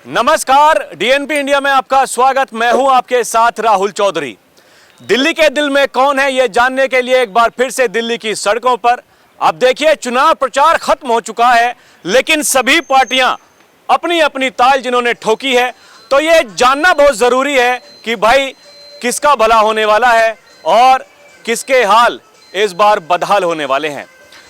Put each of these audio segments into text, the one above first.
नमस्कार, DNP India में आपका स्वागत। मैं हूं आपके साथ राहुल चौधरी। दिल्ली के दिल में कौन है, ये जानने के लिए एक बार फिर से दिल्ली की सड़कों पर। अब देखिए, चुनाव प्रचार खत्म हो चुका है, लेकिन सभी पार्टियां अपनी अपनी ताल जिन्होंने ठोकी है, तो ये जानना बहुत जरूरी है कि भाई किसका भला होने वाला है और किसके हाल इस बार बदहाल होने वाले हैं।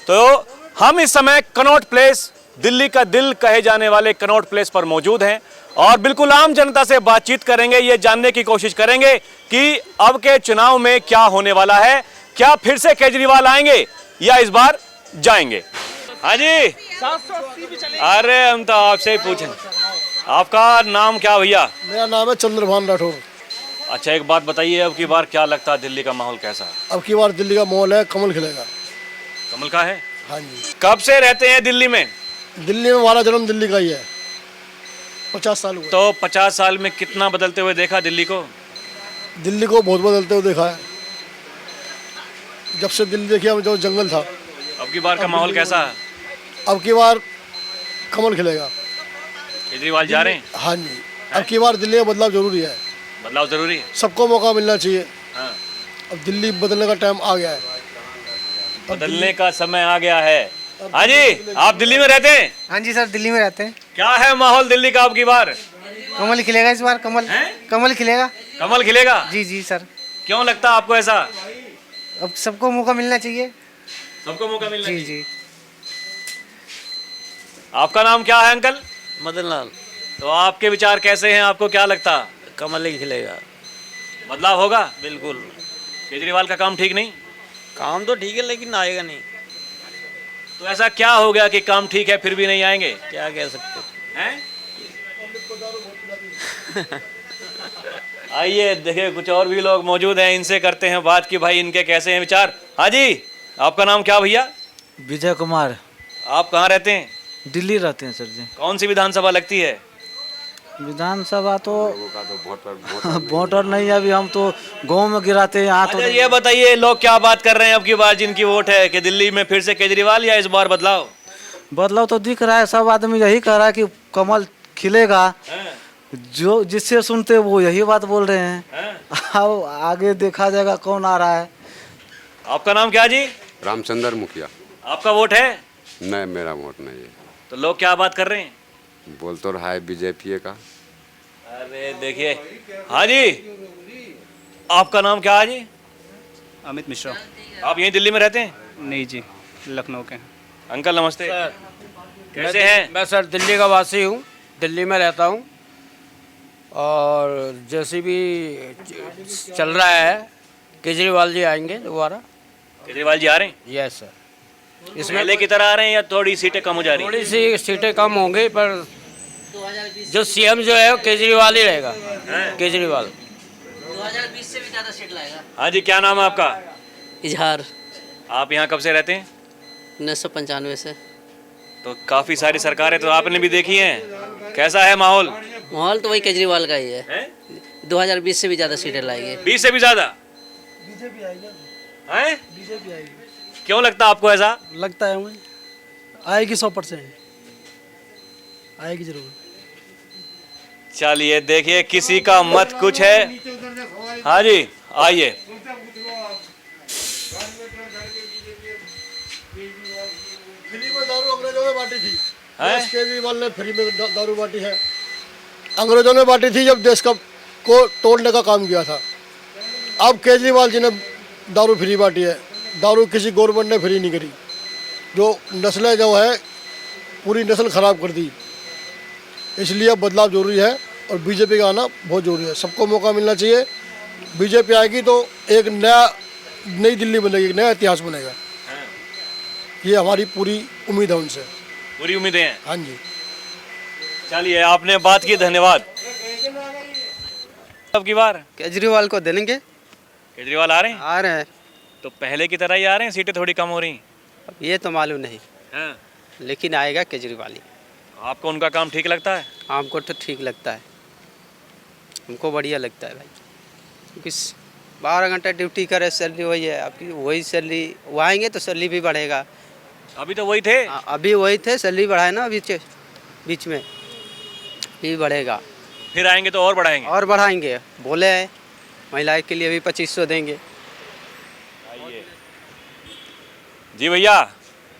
तो हम इस समय कनॉट प्लेस, दिल्ली का दिल कहे जाने वाले कनॉट प्लेस पर मौजूद हैं और बिल्कुल आम जनता से बातचीत करेंगे। ये जानने की कोशिश करेंगे कि अब के चुनाव में क्या होने वाला है, क्या फिर से केजरीवाल आएंगे या इस बार जाएंगे। हाँ जी, 780 भी चलेगी। अरे हम तो आपसे ही पूछें, आपका नाम क्या भैया? मेरा नाम है चंद्रभान राठौर। अच्छा, एक बात बताइए, अब की बार क्या लगता है दिल्ली का माहौल कैसा है? अब की बार दिल्ली का माहौल है, कमल खिलेगा। कमल का है? हाँ जी। कब से रहते हैं दिल्ली में? दिल्ली में हमारा जन्म दिल्ली का ही है, 50 साल हुए। तो 50 साल में कितना बदलते हुए देखा दिल्ली को? दिल्ली को बहुत बदलते हुए देखा है। जब से दिल्ली देखी, हम जो जंगल था। अब की बार का माहौल कैसा है? अब की बार कमल खिलेगा। केजरीवाल जा रहे हैं? हाँ जी। अब की बार दिल्ली में बदलाव जरूरी है, बदलाव जरूरी है। सबको मौका मिलना चाहिए। हाँ। अब दिल्ली बदलने का टाइम आ गया है। बदलने का समय आ गया है। हाँ जी, आप दिल्ली में रहते हैं? हाँ जी सर, दिल्ली में रहते हैं। क्या है माहौल दिल्ली का अब की बार? कमल खिलेगा इस बार, कमल हैं? कमल खिलेगा। कमल खिलेगा? जी जी सर, क्यों लगता है आपको ऐसा? अब सबको मौका मिलना चाहिए। सबको मौका मिलना जी चाहिए। जी। आपका नाम क्या है अंकल? मदन लाल। तो आपके विचार कैसे हैं, आपको क्या लगता है? कमल ही खिलेगा। बदलाव होगा? बिल्कुल। केजरीवाल का काम ठीक नहीं? काम तो ठीक है लेकिन आएगा नहीं। तो ऐसा क्या हो गया कि काम ठीक है फिर भी नहीं आएंगे? क्या कह सकते हैं? आइए देखिए, कुछ और भी लोग मौजूद हैं, इनसे करते हैं बात कि भाई इनके कैसे हैं विचार। हाँ जी, आपका नाम क्या भैया? विजय कुमार। आप कहाँ रहते हैं? दिल्ली रहते हैं सर जी। कौन सी विधानसभा लगती है? विधानसभा तो वोटर नहीं, अभी हम तो गांव में गिराते हैं यहाँ तो। अच्छा, ये बताइए लोग क्या बात कर रहे हैं अब की बार जिनकी वोट है, कि दिल्ली में फिर से केजरीवाल या इस बार बदलाव? बदलाव तो दिख रहा है, सब आदमी यही कह रहा है कि कमल खिलेगा। जो जिससे सुनते वो यही बात बोल रहे हैं। अब आगे देखा जाएगा कौन आ रहा है। आपका नाम क्या जी? रामचंद्र मुखिया। आपका वोट है? नहीं, मेरा वोट नहीं है। तो लोग क्या बात कर रहे हैं? बोल तो रहा है बीजेपी का। अरे देखिए, हाँ जी, आपका नाम क्या है जी? अमित मिश्रा। आप यहीं दिल्ली में रहते हैं? नहीं जी, लखनऊ के। अंकल नमस्ते। कैसे हैं? मैं सर दिल्ली का वासी हूँ, दिल्ली में रहता हूँ। और जैसे भी चल रहा है, केजरीवाल जी आएंगे दोबारा। केजरीवाल जी आ रहे हैं? Yes sir. इसमें पहले की तरह आ रहे हैं या थोड़ी सीटें कम हो जा रही हैं? थोड़ी सी सीटें कम होंगी, पर जो सीएम जो है वो केजरीवाल ही रहेगा। केजरीवाल 2020 से भी ज़्यादा सीट लाएगा। हाँ जी, क्या नाम है आपका? इजहार। आप यहाँ कब से रहते हैं? 1995 से। तो काफी सारी सरकारें तो आपने भी देखी हैं, कैसा है माहौल? माहौल तो वही केजरीवाल का ही है। हैं? 2020 से भी ज़्यादा सीटें लाएंगे। 20 से भी ज्यादा? बीजेपी आएगी। हैं? बीजेपी आएगी। क्यों लगता है आपको ऐसा? लगता है मुझे आएगी, 100% आएगी जरूर। चलिए देखिए, किसी का मत कुछ है। हाँ जी, आइए। फ्री में दारू अंग्रेजों ने बांटी थी, हैं? केजरीवाल ने फ्री में दारू बांटी है। अंग्रेजों ने बांटी थी जब देश का को तोड़ने का काम किया था। अब केजरीवाल जी ने दारू फ्री बांटी है। दारू किसी गवर्नमेंट ने फ्री नहीं करी। जो नस्लें जो है, पूरी नस्ल खराब कर दी। इसलिए अब बदलाव जरूरी है और बीजेपी का आना बहुत जरूरी है। सबको मौका मिलना चाहिए। बीजेपी आएगी तो एक नई दिल्ली बनेगी, नया इतिहास बनेगा। ये हमारी पूरी उम्मीद है उनसे। पूरी उम्मीदें हैं? हाँ जी। चलिए, आपने बात की, धन्यवाद। अब की बार केजरीवाल को देंगे। केजरीवाल आ रहे हैं? आ रहे हैं। तो पहले की तरह ही आ रहे हैं, सीटें थोड़ी कम हो रही अब ये तो मालूम नहीं, हैं? लेकिन आएगा केजरीवाल ही। आपको उनका काम ठीक लगता है? हमको तो ठीक लगता है, हमको बढ़िया लगता है भाई। क्योंकि 12 घंटा ड्यूटी करे, सैलरी वही है आपकी, वही सैलरी। वो आएंगे तो सैलरी भी बढ़ेगा। अभी तो वही थे। अभी वही थे, सैलरी बढ़ाए ना बीच में। भी बढ़ेगा फिर आएंगे तो और बढ़ाएंगे। और बढ़ाएंगे, बोले हैं महिलाएं के लिए भी 2500 देंगे। जी भैया,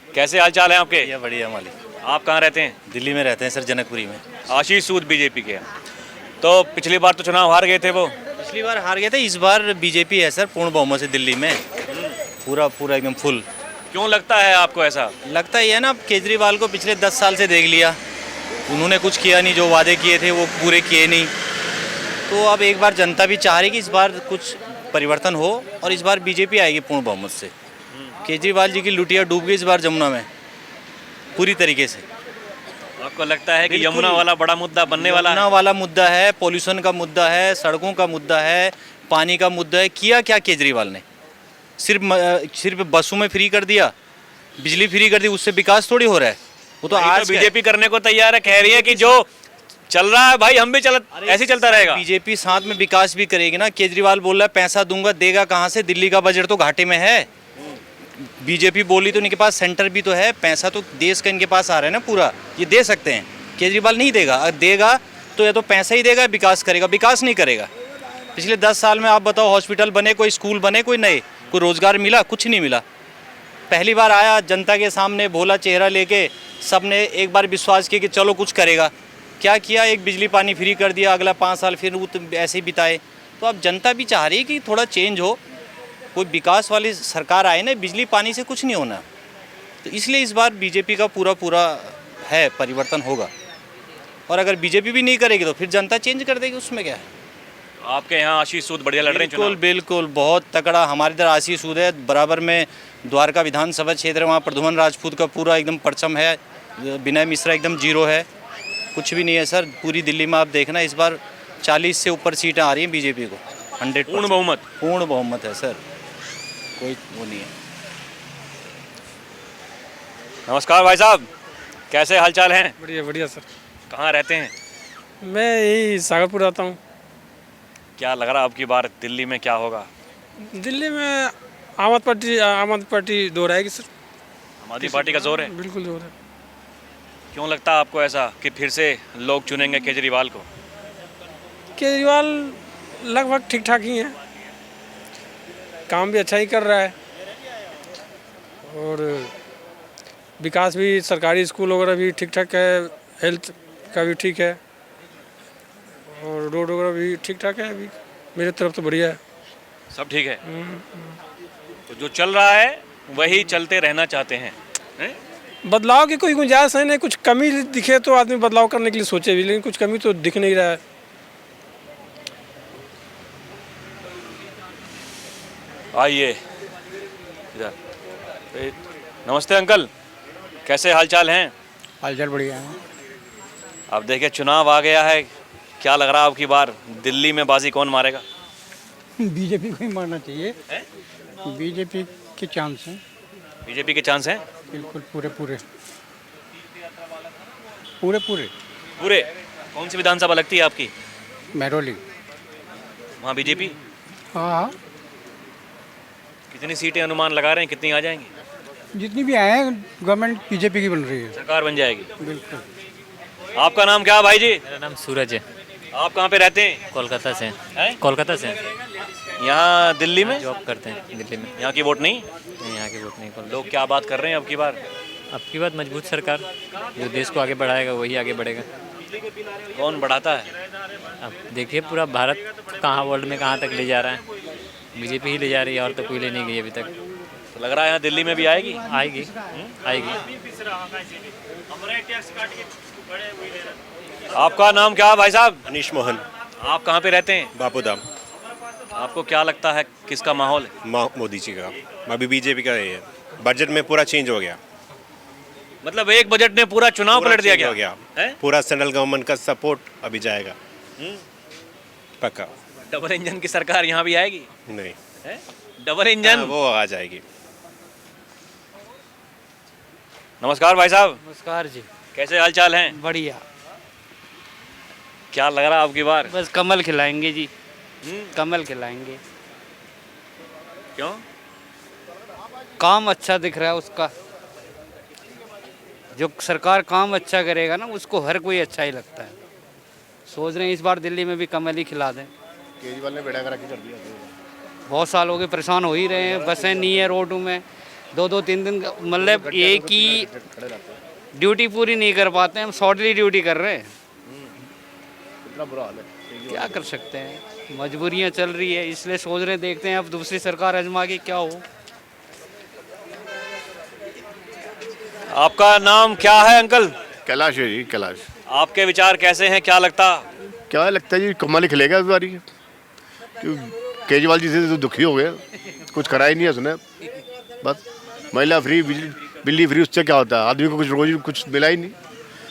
कैसे हाल चाल है आपके? बढ़िया बढ़िया मालिक। आप कहाँ रहते हैं? दिल्ली में रहते हैं सर, जनकपुरी में। आशीष सूद बीजेपी के। तो पिछली बार तो चुनाव हार गए थे वो। पिछली बार हार गए थे, इस बार बीजेपी है सर पूर्ण बहुमत से दिल्ली में, पूरा पूरा एकदम फुल। क्यों लगता है आपको ऐसा? लगता ही है ना, अब केजरीवाल को पिछले 10 साल से देख लिया, उन्होंने कुछ किया नहीं, जो वादे किए थे वो पूरे किए नहीं। तो अब एक बार जनता भी चाह रही कि इस बार कुछ परिवर्तन हो और इस बार बीजेपी आएगी पूर्ण बहुमत से। केजरीवाल जी की लुटिया डूब गई इस बार जमुना में पूरी तरीके से। आपको लगता है कि यमुना वाला बड़ा मुद्दा बनने वाला है? यमुना वाला मुद्दा है, पॉल्यूशन का मुद्दा है, सड़कों का मुद्दा है, पानी का मुद्दा है। किया क्या केजरीवाल ने? सिर्फ बसों में फ्री कर दिया, बिजली फ्री कर दी, उससे विकास थोड़ी हो रहा है। वो तो आज बीजेपी करने को तैयार है, कह रही है कि जो चल रहा है भाई हम भी ऐसे ही चलता रहेगा। बीजेपी साथ में विकास भी करेगी ना। केजरीवाल बोल रहा है पैसा दूंगा, देगा कहाँ से? दिल्ली का बजट तो घाटे में है। बीजेपी बोली तो इनके पास सेंटर भी तो है, पैसा तो देश का इनके पास आ रहा है ना पूरा, ये दे सकते हैं। केजरीवाल नहीं देगा, अगर देगा तो या तो पैसा ही देगा, विकास करेगा, विकास नहीं करेगा। पिछले 10 साल में आप बताओ, हॉस्पिटल बने, कोई स्कूल बने, कोई नए, कोई रोजगार मिला? कुछ नहीं मिला। पहली बार आया जनता के सामने भोला चेहरा लेके, सबने एक बार विश्वास किया कि चलो कुछ करेगा। क्या किया? एक बिजली पानी फ्री कर दिया, अगला 5 साल फिर वो तो ऐसे ही बिताए। तो अब जनता भी चाह रही है कि थोड़ा चेंज हो, कोई विकास वाली सरकार आए ना। बिजली पानी से कुछ नहीं होना, तो इसलिए इस बार बीजेपी का पूरा पूरा है, परिवर्तन होगा। और अगर बीजेपी भी नहीं करेगी तो फिर जनता चेंज कर देगी, उसमें क्या है। आपके यहाँ आशीष सूद बढ़िया लड़ रहे हैं चुनाव? बिल्कुल बिल्कुल, बहुत तगड़ा। हमारे इधर आशीष सूद है, बराबर में द्वारका विधानसभा क्षेत्र है, वहाँ प्रद्युमन राजपूत का पूरा एकदम परचम है, विनय मिश्रा एकदम जीरो है, कुछ भी नहीं है सर। पूरी दिल्ली में आप देखना, इस बार 40 से ऊपर सीटें आ रही हैं बीजेपी को, 100%। पूर्ण बहुमत है सर, कोई वो नहीं है। नमस्कार भाई साहब, कैसे हालचाल हैं? बढ़िया बढ़िया सर। कहाँ रहते हैं? मैं यही सागरपुर रहता हूँ। क्या लग रहा है अब की बार दिल्ली में क्या होगा? दिल्ली में आम आदमी पार्टी दोहराएगी सर। आम आदमी पार्टी का जोर है? बिल्कुल जोर है। क्यों लगता है आपको ऐसा कि फिर से लोग चुनेंगे केजरीवाल को? केजरीवाल लगभग ठीक ठाक ही है, काम भी अच्छा ही कर रहा है और विकास भी, सरकारी स्कूल वगैरह भी ठीक ठाक है, हेल्थ का भी ठीक है और रोड वगैरह भी ठीक ठाक है। अभी मेरे तरफ तो बढ़िया है, सब ठीक है। तो जो चल रहा है वही चलते रहना चाहते हैं? बदलाव की कोई गुंजाइश है नहीं। कुछ कमी दिखे तो आदमी बदलाव करने के लिए सोचे भी, लेकिन कुछ कमी तो दिख नहीं रहा है। आइए इधर। नमस्ते अंकल, कैसे हालचाल हैं? हालचाल बढ़िया है। अब देखिए चुनाव आ गया है, क्या लग रहा है अब की बार दिल्ली में बाजी कौन मारेगा? बीजेपी को ही मारना चाहिए। बीजेपी के चांस हैं। बीजेपी के चांस हैं? बिल्कुल पूरे पूरे पूरे पूरे पूरे। कौन सी विधानसभा लगती है आपकी? महरौली। वहाँ बीजेपी? हाँ, कितनी सीटें अनुमान लगा रहे हैं, कितनी आ जाएंगी? जितनी भी आए हैं गवर्नमेंट बीजेपी की बन रही है, सरकार बन जाएगी। बिल्कुल। आपका नाम क्या है भाई जी? मेरा नाम सूरज है। आप कहाँ पे रहते हैं? कोलकाता से। हैं? कोलकाता से। यहाँ दिल्ली में जॉब करते हैं दिल्ली में। यहाँ की वोट नहीं? यहाँ की वोट नहीं। लोग क्या बात कर रहे हैं अब की बार? अब की बात मजबूत सरकार, जो देश को आगे बढ़ाएगा वही आगे बढ़ेगा। कौन बढ़ाता है? अब देखिए पूरा भारत कहाँ वर्ल्ड में कहाँ तक ले जा रहा है, बीजेपी ही ले जा रही है और तो कोई ले नहीं गई अभी तक। तो लग रहा है यहाँ दिल्ली में भी आएगी? आएगी आएगी। आपका नाम क्या है भाई साहब? अनीश मोहन। आप कहाँ पे रहते हैं? बापूधाम। आपको क्या लगता है किसका माहौल है? मोदी जी का, अभी बीजेपी का है। बजट में पूरा चेंज हो गया, मतलब एक बजट ने पूरा चुनाव पलट दिया हो गया है? पूरा सेंट्रल गवर्नमेंट का सपोर्ट अभी जाएगा पक्का। डबल इंजन की सरकार यहाँ भी आएगी? नहीं है? डबल इंजन वो आ जाएगी। नमस्कार भाई साहब। नमस्कार जी। कैसे हालचाल हैं? बढ़िया। क्या लग रहा है आपकी बार? बस कमल खिलाएंगे जी, कमल खिलाएंगे। क्यों? काम अच्छा दिख रहा है उसका, जो सरकार काम अच्छा करेगा ना उसको हर कोई अच्छा ही लगता है। सोच रहे हैं इस बार दिल्ली में भी कमल ही खिला दें। केजरीवाल ने बेड़ा करा के कर दिया। बहुत साल हो गए, परेशान हो ही रहे हैं, बसें नहीं है रोडों में, 2-2 3 दिन मतलब एक ही ड्यूटी पूरी नहीं कर पाते हैं, हम शॉर्टली ड्यूटी कर रहे हैं। इतना बुरा हाल है। क्या कर सकते हैं, मजबूरियां चल रही है, इसलिए सोच रहे हैं देखते हैं अब दूसरी सरकार आजमा के क्या हो। आपका नाम क्या है अंकल? कैलाश है जी, कैलाश। आपके विचार कैसे हैं, क्या लगता? क्या लगता है जी, कमाल ही खिलेगा इस बारी। केजरीवाल जी से तो दुखी हो गए, कुछ करा ही नहीं है उसने। बस महिला फ्री, बिजली फ्री, उससे क्या होता है? आदमी को कुछ रोज कुछ मिला ही नहीं।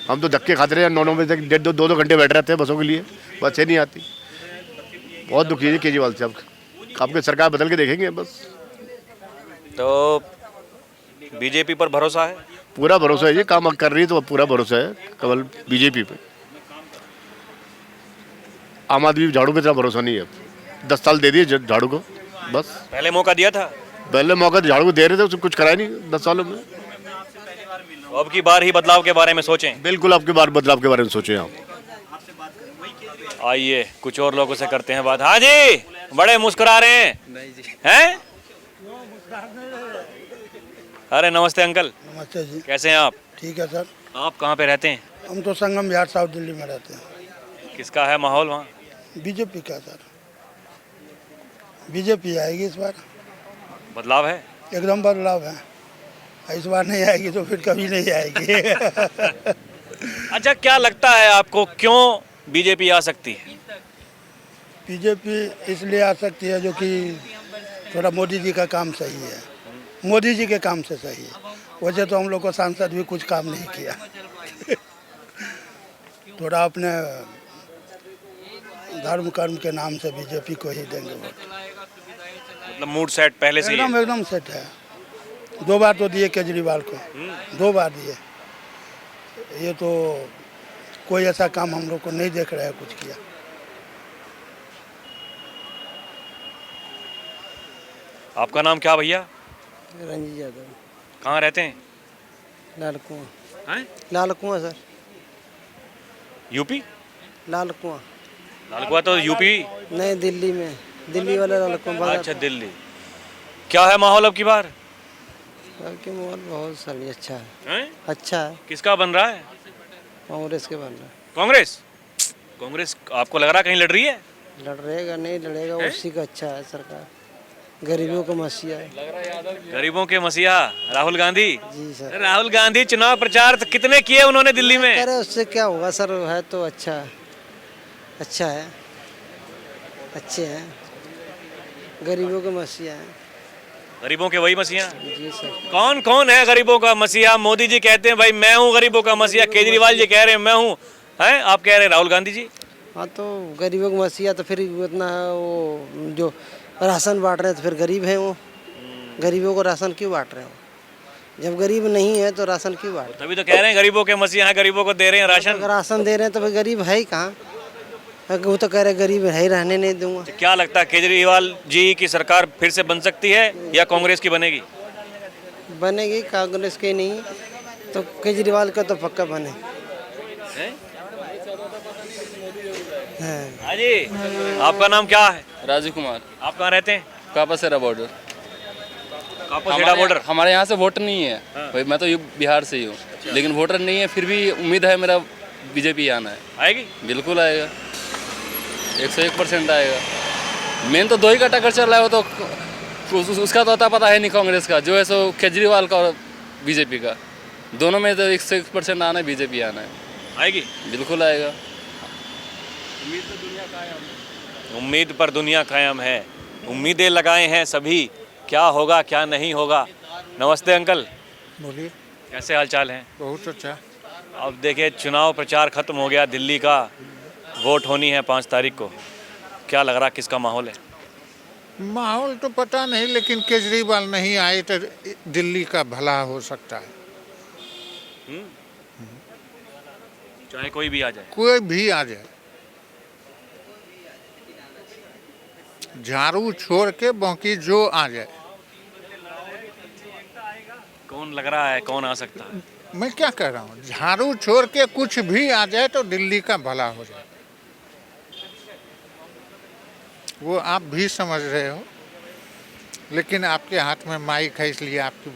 हम तो धक्के खाते रहे, 9 बजे तक 1.5-2 घंटे बैठ रहते हैं बसों के लिए, बसें नहीं आती। बहुत दुखी है केजरीवाल से। अब आपकी सरकार बदल के देखेंगे बस। तो बीजेपी पर भरोसा है? पूरा भरोसा है जी, काम कर रही है तो पूरा भरोसा है केवल बीजेपी पे। आम आदमी झाड़ू पे इतना भरोसा नहीं है। 10 साल दे दिए झाड़ू को, बस। पहले मौका दिया था? पहले मौका तो झाड़ू को दे रहे थे, उसने कुछ कराया नहीं 10 सालों में। अब की बार ही बदलाव के बारे में सोचें। बिल्कुल, आपके बार बदलाव के बारे में सोचें आप। आइए कुछ और लोगों से करते हैं बात। हाँ जी, बड़े मुस्कुरा रहे हैं। नहीं जी। हैं? अरे नमस्ते अंकल। नमस्ते जी। कैसे हैं आप? ठीक है सर। आप कहाँ पे रहते हैं? हम तो संगम बिहार साउथ दिल्ली में रहते हैं। किसका है माहौल वहाँ? बीजेपी का सर, बीजेपी आएगी इस बार। बदलाव है? एकदम बदलाव है। इस बार नहीं आएगी तो फिर कभी नहीं आएगी। अच्छा, क्या लगता है आपको, क्यों बीजेपी आ सकती है? बीजेपी इसलिए आ सकती है जो कि थोड़ा मोदी जी का काम सही है, मोदी जी के काम से सही है। वैसे तो हम लोग को सांसद भी कुछ काम नहीं किया। थोड़ा अपने धर्म कर्म के नाम से बीजेपी को ही देंगे वोट। मतलब मूड सेट पहले से ही है? एकदम सेट है। 2 बार तो दिए केजरीवाल को, 2 बार दिए। ये तो कोई ऐसा काम हम लोग को नहीं देख रहा है कुछ किया। आपका नाम क्या भैया? रंजीत यादव। कहाँ रहते हैं? लाल कुआं। हैं? लाल कुआं सर। यूपी? लाल कुआं लालकुआ तो यूपी नहीं, दिल्ली में, दिल्ली वाले लाल कुआं। अच्छा, दिल्ली। क्या है माहौल अब की बार? बल्कि माहौल बहुत सही अच्छा है। हैं? अच्छा है। किसका बन रहा है? कांग्रेस के बन रहा है। कांग्रेस? कांग्रेस आपको लग रहा कहीं लड़ रही है? लड़ेगा नहीं लड़ेगा, उसी का अच्छा है सरकार। गरीबों का मसीहा है। गरीबों के मसीहा राहुल गांधी जी सर। राहुल गांधी चुनाव प्रचार तो कितने किए उन्होंने दिल्ली में? अरे उससे क्या होगा सर, है तो अच्छा है, अच्छा है, अच्छे हैं, गरीबों के मसीहा हैं। गरीबों के वही मसीहा? जी सर। कौन कौन है गरीबों का मसीहा? मोदी जी कहते हैं भाई मैं हूँ गरीबों का मसीहा, केजरीवाल जी कह रहे हैं मैं हूँ, हैं? आप कह रहे हैं राहुल गांधी जी। हाँ तो गरीबों का मसीहा तो फिर उतना वो जो राशन बांट रहे हैं तो फिर गरीब हैं वो। गरीबों को राशन क्यों बांट रहे हो? जब गरीब नहीं है तो राशन क्यों बांट? तभी तो कह रहे हैं गरीबों के मसीहा हैं, गरीबों को दे रहे हैं राशन। अगर राशन दे रहे हैं तो फिर गरीब है ही कहाँ? वो तो कह रहे गरीब है ही, रहने नहीं दूंगा। क्या लगता है केजरीवाल जी की सरकार फिर से बन सकती है या कांग्रेस की बनेगी? बनेगी, कांग्रेस की नहीं तो केजरीवाल का तो पक्का बने। हाँ जी, आपका नाम क्या है? राजू कुमार। आप कहाँ रहते हैं? कापासेरा बॉर्डर। कापासेरा बॉर्डर? हमारे यहाँ से वोटर नहीं है। भाई मैं तो बिहार से ही हूँ, लेकिन वोटर नहीं है, फिर भी उम्मीद है मेरा बीजेपी आना है। आएगी? बिल्कुल आएगा, 101% आएगा। मेन तो 2 ही का टक्कर चल रहा है, वो तो उसका तो अता पता है नहीं कांग्रेस का, जो है सो केजरीवाल का और बीजेपी का। दोनों में तो 101% आना है, बीजेपी आना है। आएगी? बिल्कुल आएगा। उम्मीद पर दुनिया कायम है। उम्मीदें लगाए हैं सभी, क्या होगा क्या नहीं होगा। नमस्ते अंकल। बोलिए। कैसे हालचाल हैं? बहुत अच्छा। अब देखिए चुनाव प्रचार खत्म हो गया, दिल्ली का वोट होनी है 5 तारीख को। क्या लग रहा किसका माहौल है? माहौल तो पता नहीं, लेकिन केजरीवाल नहीं आए तो दिल्ली का भला हो सकता है। चाहे कोई भी आ जाए? कोई भी आ जाए, झाड़ू छोड़ के बाकी जो आ जाए। कौन लग रहा है कौन आ सकता है? मैं क्या कह रहा हूँ, झाड़ू छोड़ के कुछ भी आ जाए तो दिल्ली का भला हो जाए। वो आप भी समझ रहे हो, लेकिन आपके हाथ में माइक है इसलिए आपकी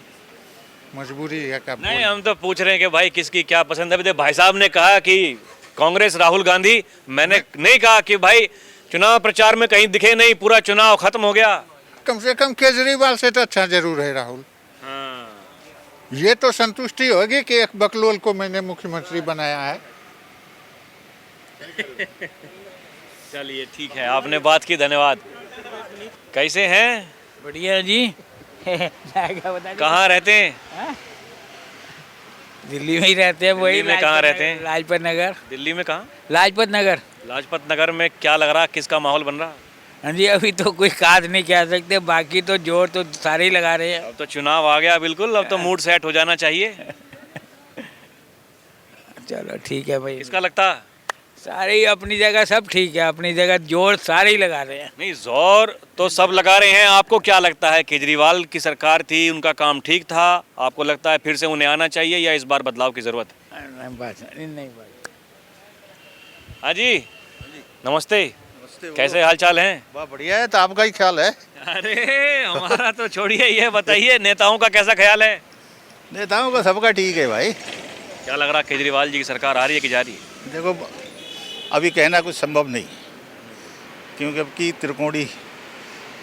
मजबूरी है कि नहीं, हम तो पूछ रहे हैं कि भाई किसकी क्या पसंद है। भाई साहब ने कहा कि कांग्रेस राहुल गांधी, मैंने नहीं कहा कि भाई चुनाव प्रचार में कहीं दिखे नहीं, पूरा चुनाव खत्म हो गया। कम से कम केजरीवाल से तो अच्छा जरूर है राहुल। ये तो संतुष्टि होगी कि एक बकलोल को मैंने मुख्यमंत्री बनाया है। चलिए ठीक है, आपने बात की, धन्यवाद। कैसे हैं? बढ़िया जी। कहाँ रहते हैं? दिल्ली में ही रहते हैं। वही दिल्ली में कहाँ रहते हैं? लाजपत नगर। दिल्ली में कहाँ? लाजपत नगर। लाजपत नगर में क्या लग रहा, किसका माहौल बन रहा? हाँ जी, अभी तो कोई खास नहीं कह सकते, बाकी तो जोर तो सारे ही लगा रहे हैं। अब तो चुनाव आ गया, बिल्कुल, अब तो मूड सेट हो जाना चाहिए। चलो ठीक है भाई। किसका लगता? सारे ही अपनी जगह सब ठीक है, अपनी जगह जोर सारे ही लगा रहे हैं। नहीं, जोर तो सब लगा रहे हैं। आपको क्या लगता है, केजरीवाल की सरकार थी, उनका काम ठीक था, आपको लगता है फिर से उन्हें आना चाहिए या इस बार बदलाव की जरूरत है? नहीं। हाँ जी, नमस्ते। कैसे हाल चाल हैं? बहुत बढ़िया है, तो आपका ही ख्याल है? अरे हमारा तो छोड़िए, ये बताइए नेताओं का कैसा ख्याल है? नेताओं का सबका ठीक है भाई। क्या लग रहा, केजरीवाल जी की सरकार आ रही है कि जा रही है? देखो, अभी कहना कुछ संभव नहीं, क्योंकि अब की त्रिकोणी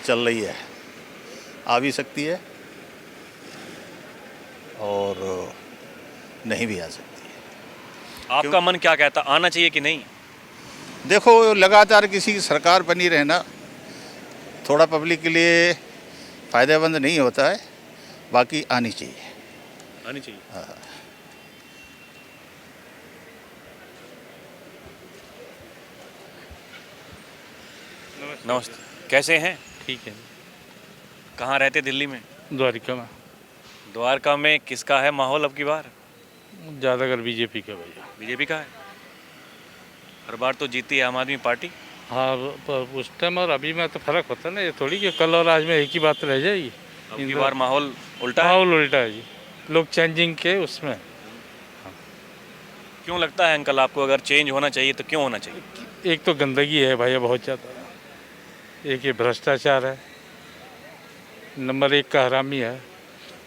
चल रही है, आ भी सकती है और नहीं भी आ सकती है। आपका मन क्या कहता, आना चाहिए कि नहीं? देखो, लगातार किसी की सरकार बनी रहना थोड़ा पब्लिक के लिए फ़ायदेमंद नहीं होता है, बाकी आनी चाहिए। आनी चाहिए। हाँ। नमस्ते, कैसे हैं? ठीक है। कहाँ रहते दिल्ली में? द्वारका में। द्वारका में किसका है माहौल अब की बार? ज़्यादातर बीजेपी का भैया। बीजेपी का है? हर बार तो जीती है आम आदमी पार्टी। हाँ, पर उस टाइम और अभी में तो फर्क होता है ना, ये थोड़ी कि कल और आज में एक ही बात रह जाएगी। अब की बार माहौल उल्टा है? माहौल उल्टा है जी, लोग चेंजिंग के उसमें। क्यों लगता है अंकल आपको, अगर चेंज होना चाहिए तो क्यों होना चाहिए? एक तो गंदगी है भैया बहुत ज़्यादा, एक ये भ्रष्टाचार है, नंबर 1 का हरामी है।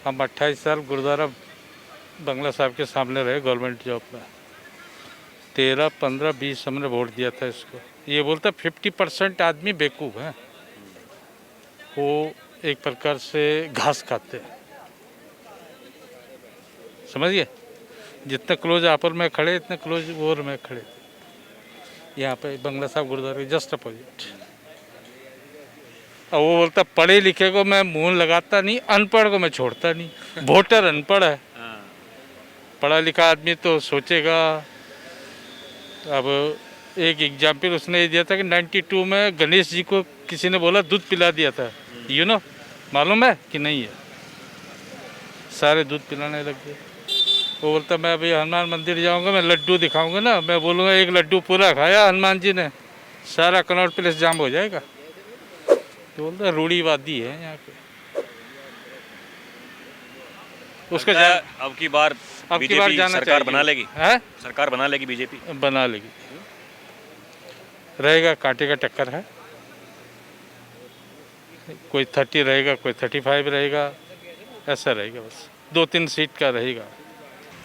हम 28 साल गुरुद्वारा बंगला साहब के सामने रहे गवर्नमेंट जॉब में, 13, 15, 20 हमने वोट दिया था इसको। ये बोलता 50% आदमी बेवकूफ़ हैं, वो एक प्रकार से घास खाते हैं, समझिए। जितने क्लोज आपस में खड़े, इतने क्लोज वोर में खड़े यहाँ पे बंगला साहब गुरुद्वारे जस्ट अपोजिट। और वो बोलता पढ़े लिखे को मैं मुंह लगाता नहीं, अनपढ़ को मैं छोड़ता नहीं। वोटर अनपढ़ है, पढ़ा लिखा आदमी तो सोचेगा। अब एक एग्जाम्पल उसने दिया था कि 92 में गणेश जी को किसी ने बोला दूध पिला दिया था, यू नो, मालूम है कि नहीं है? सारे दूध पिलाने लग गए। वो बोलता मैं अभी हनुमान मंदिर जाऊंगा, मैं लड्डू दिखाऊंगा ना, मैं बोलूँगा एक लड्डू पूरा खाया हनुमान जी ने, सारा कनॉट प्लेस जाम हो जाएगा। तो बोलता रूढ़ीवादी है यहाँ पे। उसका अब की बार बीजेपी सरकार बना लेगी? है, सरकार बना लेगी बीजेपी? बना लेगी, रहेगा कांटे का टक्कर है। कोई 30 रहेगा, कोई 35 रहेगा, ऐसा रहेगा, बस 2-3 सीट का रहेगा।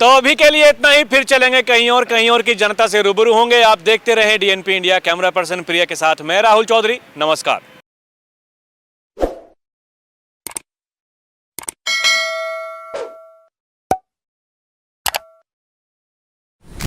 तो अभी के लिए इतना ही, फिर चलेंगे कहीं और की जनता से रूबरू होंगे। आप देखते रहें DNP इंडिया। कैमरा पर्सन प्रिया के साथ मैं राहुल चौधरी, नमस्कार।